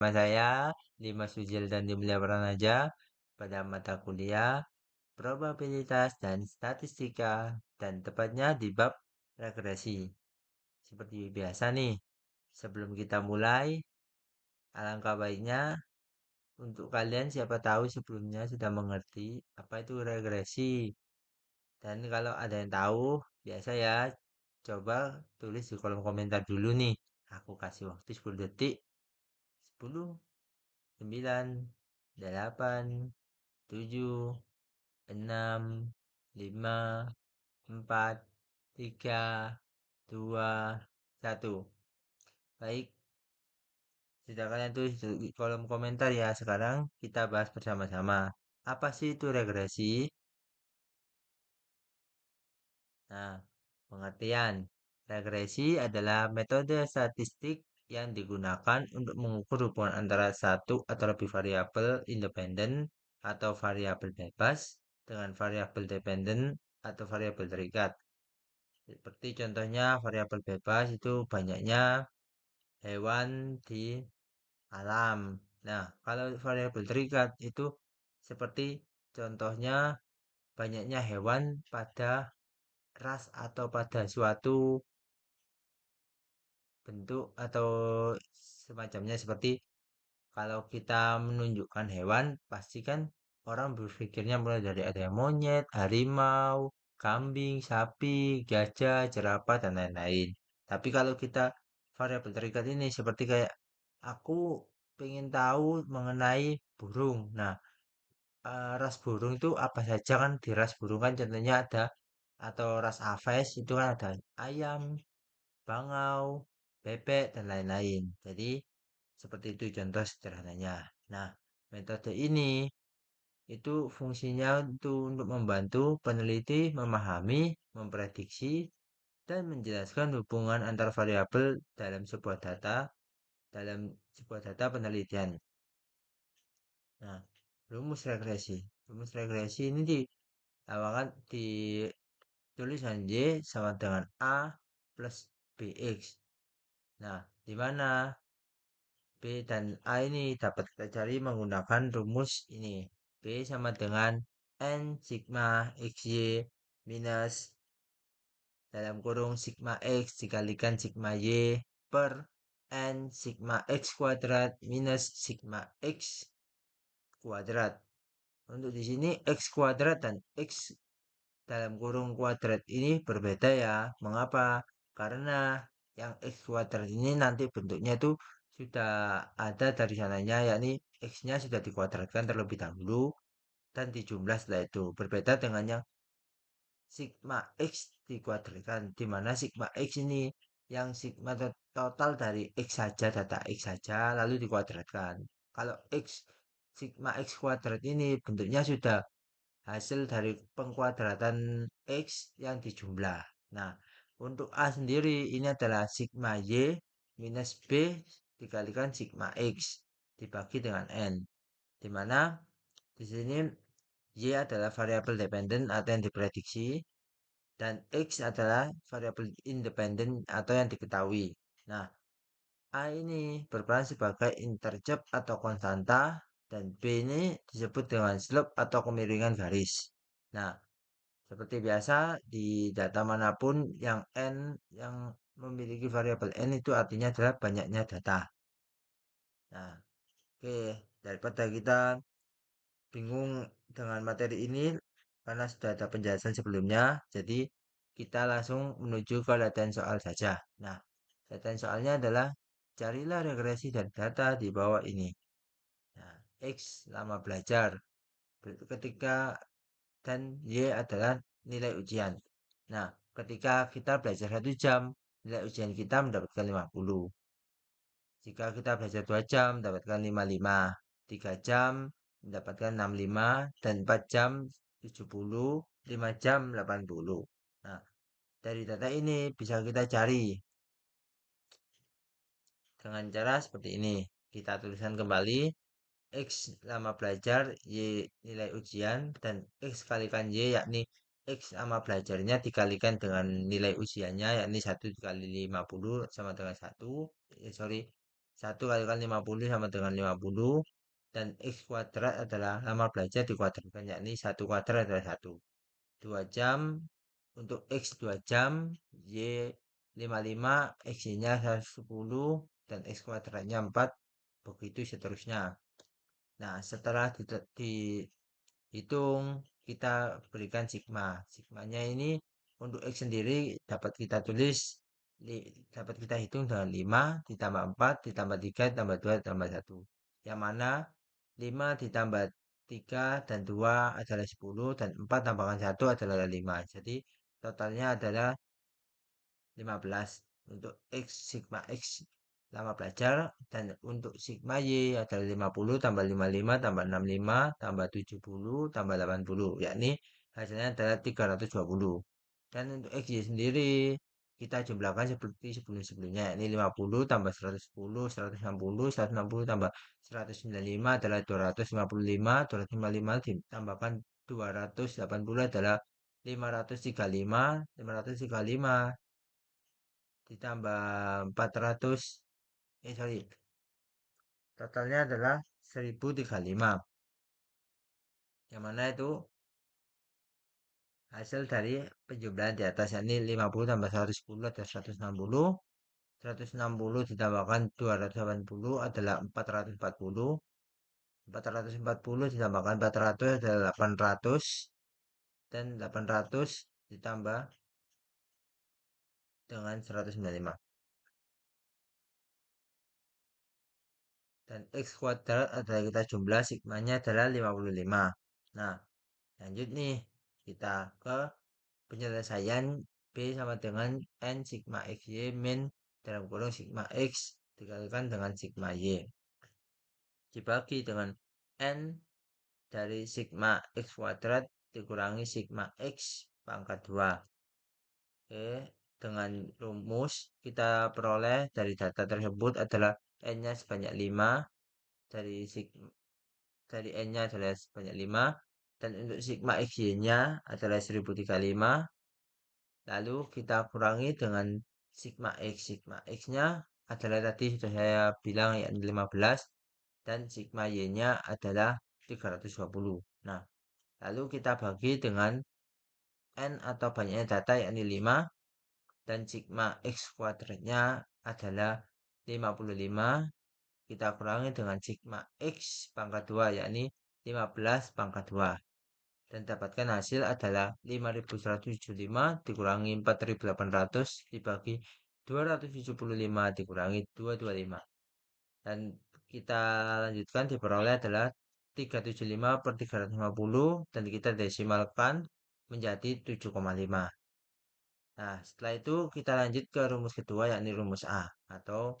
Nama saya Dimas Sujil dan Dimulya Pranaja pada mata kuliah probabilitas dan statistika dan tepatnya di bab regresi. Seperti biasa nih, sebelum kita mulai, alangkah baiknya untuk kalian siapa tahu sebelumnya sudah mengerti apa itu regresi. Dan kalau ada yang tahu, biasa ya, coba tulis di kolom komentar dulu nih. Aku kasih waktu 10 detik. 10, 9, 8, 7, 6, 5, 4, 3, 2, 1. Baik, sudah kalian tulis di kolom komentar ya. Sekarang kita bahas bersama-sama. Apa sih itu regresi? Nah, pengertian. Regresi adalah metode statistik yang digunakan untuk mengukur hubungan antara satu atau lebih variabel independen atau variabel bebas dengan variabel dependen atau variabel terikat. Seperti contohnya variabel bebas itu banyaknya hewan di alam. Nah, kalau variabel terikat itu seperti contohnya banyaknya hewan pada ras atau pada suatu bentuk atau semacamnya seperti kalau kita menunjukkan hewan pasti kan orang berpikirnya mulai dari ada monyet, harimau, kambing, sapi, gajah, jerapah dan lain-lain. Tapi kalau kita variabel terikat ini seperti kayak aku pengen tahu mengenai burung. Nah, ras burung itu apa saja kan di ras burung kan contohnya ada atau ras aves itu kan ada ayam, bangau, bebek, dan lain-lain. Jadi, seperti itu contoh sederhananya. Nah, metode ini itu fungsinya untuk membantu peneliti memahami, memprediksi, dan menjelaskan hubungan antar variabel dalam sebuah data penelitian. Nah, rumus regresi. Rumus regresi ini diawalkan tulisan Y sama dengan A plus BX. Nah, di mana B dan A ini dapat kita cari menggunakan rumus ini. B sama dengan N sigma XY minus dalam kurung sigma X dikalikan sigma Y per N sigma X kuadrat minus sigma X kuadrat. Untuk di sini X kuadrat dan X dalam kurung kuadrat ini berbeda ya. Mengapa? Karena yang X kuadrat ini nanti bentuknya itu sudah ada dari sananya, yakni X-nya sudah dikuadratkan terlebih dahulu dan dijumlah setelah itu. Berbeda dengan yang sigma X dikuadratkan, di mana sigma X ini yang sigma total dari X saja, data X saja, lalu dikuadratkan. Kalau X, sigma X kuadrat ini bentuknya sudah hasil dari pengkuadratan X yang dijumlah. Nah, untuk A sendiri ini adalah sigma Y minus B dikalikan sigma X dibagi dengan N. Di mana di sini Y adalah variabel dependen atau yang diprediksi dan X adalah variabel independen atau yang diketahui. Nah, A ini berperan sebagai intercept atau konstanta dan B ini disebut dengan slope atau kemiringan garis. Nah, seperti biasa di data manapun yang N yang memiliki variabel N itu artinya adalah banyaknya data. Nah, oke, daripada kita bingung dengan materi ini karena sudah ada penjelasan sebelumnya, jadi kita langsung menuju ke latihan soal saja. Nah, latihan soalnya adalah carilah regresi dan data di bawah ini. Nah, X lama belajar ketika dan Y adalah nilai ujian. Nah, ketika kita belajar 1 jam, nilai ujian kita mendapatkan 50. Jika kita belajar 2 jam, mendapatkan 55. 3 jam, mendapatkan 65. Dan 4 jam, 70. 5 jam, 80. Nah, dari data ini bisa kita cari dengan cara seperti ini. Kita tuliskan kembali X lama belajar, Y nilai ujian, dan X kalikan Y yakni X lama belajarnya dikalikan dengan nilai ujiannya yakni 1 dikali 50 sama dengan 1. Sorry, 1 kalikan 50 sama dengan 50. Dan X kuadrat adalah lama belajar dikuadratkan, yakni 1 kuadrat adalah 1. 2 jam, untuk X 2 jam, Y 55, X-nya 110, dan X kuadratnya 4, begitu seterusnya. Nah, setelah dihitung, kita berikan sigma. Sigmanya ini untuk X sendiri dapat kita tulis, dapat kita hitung dengan 5 ditambah 4 ditambah 3 ditambah 2 ditambah 1. Yang mana 5 ditambah 3 dan 2 adalah 10, dan 4 tambahkan 1 adalah 5. Jadi totalnya adalah 15 untuk X, sigma X lama belajar, dan untuk sigma Y adalah 50 tambah 55 tambah 65 tambah 70 tambah 80, yakni hasilnya adalah 320. Dan untuk X Y sendiri kita jumlahkan seperti sebelum-sebelumnya, yakni 50 tambah 110, 160, 160 tambah 195 adalah 255, 255 ditambahkan 280 adalah 535, 535 ditambah 400, sorry, totalnya adalah 1035, yang mana itu hasil dari penjumlahan di atas, yakni 50 tambah 110 adalah 160, 160 ditambahkan 280 adalah 440, 440 ditambahkan 400 adalah 800, dan 800 ditambah dengan 195. Dan X kuadrat adalah kita jumlah, sigmanya adalah 55. Nah, lanjut nih, kita ke penyelesaian. B sama dengan N sigma XY min dalam kurung sigma X dikalikan dengan sigma Y. Dibagi dengan N dari sigma X kuadrat dikurangi sigma X pangkat 2. Oke, dengan rumus kita peroleh dari data tersebut adalah N-nya sebanyak 5, dari N-nya adalah sebanyak 5, dan untuk sigma XY-nya adalah 1035. Lalu kita kurangi dengan sigma X. Sigma X-nya adalah tadi sudah saya bilang, yakni 15, dan sigma Y-nya adalah 320. Nah, lalu kita bagi dengan N atau banyaknya data, yakni 5, dan sigma X kuadratnya adalah 55. Kita kurangi dengan sigma X pangkat 2, yakni 15 pangkat 2. Dan dapatkan hasil adalah 5175 dikurangi 4800 dibagi 275 dikurangi 225. Dan kita lanjutkan, diperoleh adalah 375 per 350, dan kita desimalkan menjadi 7,5. Nah, setelah itu kita lanjut ke rumus kedua, yakni rumus A, atau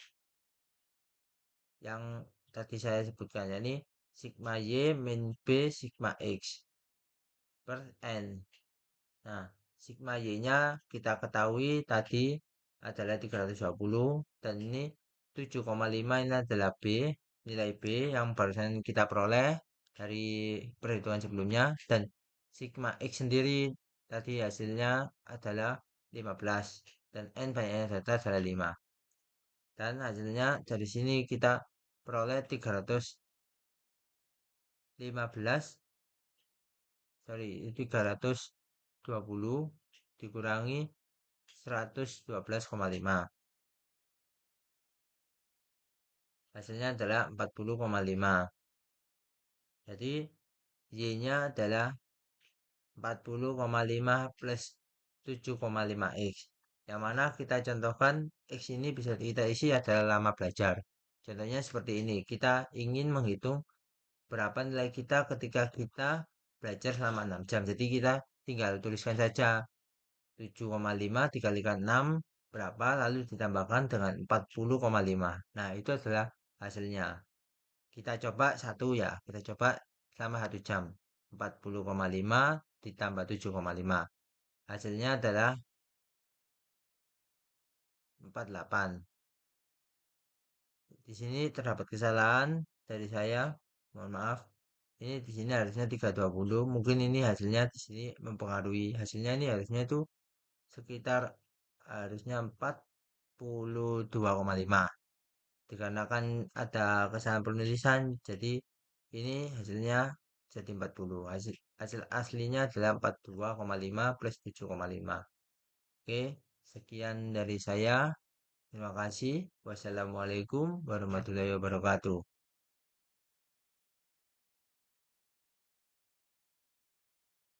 yang tadi saya sebutkan, yakni sigma Y min B sigma X per N. Nah, sigma Y-nya kita ketahui tadi adalah 320, dan ini 7,5 ini adalah B, nilai B yang barusan kita peroleh dari perhitungan sebelumnya, dan sigma X sendiri tadi hasilnya adalah 15, dan N banyaknya data adalah 5. Dan hasilnya dari sini kita peroleh 315, sorry, 320 dikurangi 112,5. Hasilnya adalah 40,5. Jadi Y-nya adalah 40,5 plus 7,5X. Yang mana kita contohkan X ini bisa kita isi adalah lama belajar. Contohnya seperti ini. Kita ingin menghitung berapa nilai kita ketika kita belajar selama 6 jam. Jadi kita tinggal tuliskan saja 7,5 dikalikan 6 berapa, lalu ditambahkan dengan 40,5. Nah, itu adalah hasilnya. Kita coba satu ya, kita coba selama 1 jam. 40,5 ditambah 7,5. Hasilnya adalah 48. Di sini terdapat kesalahan dari saya. Mohon maaf. Ini di sini harusnya 320. Mungkin ini hasilnya di sini mempengaruhi. Hasilnya ini harusnya itu sekitar harusnya 42,5. dikarenakan ada kesalahan penulisan, jadi ini hasilnya jadi 40. Hasil aslinya adalah 42,5 plus 7,5. Oke, sekian dari saya. Terima kasih. Wassalamualaikum warahmatullahi wabarakatuh.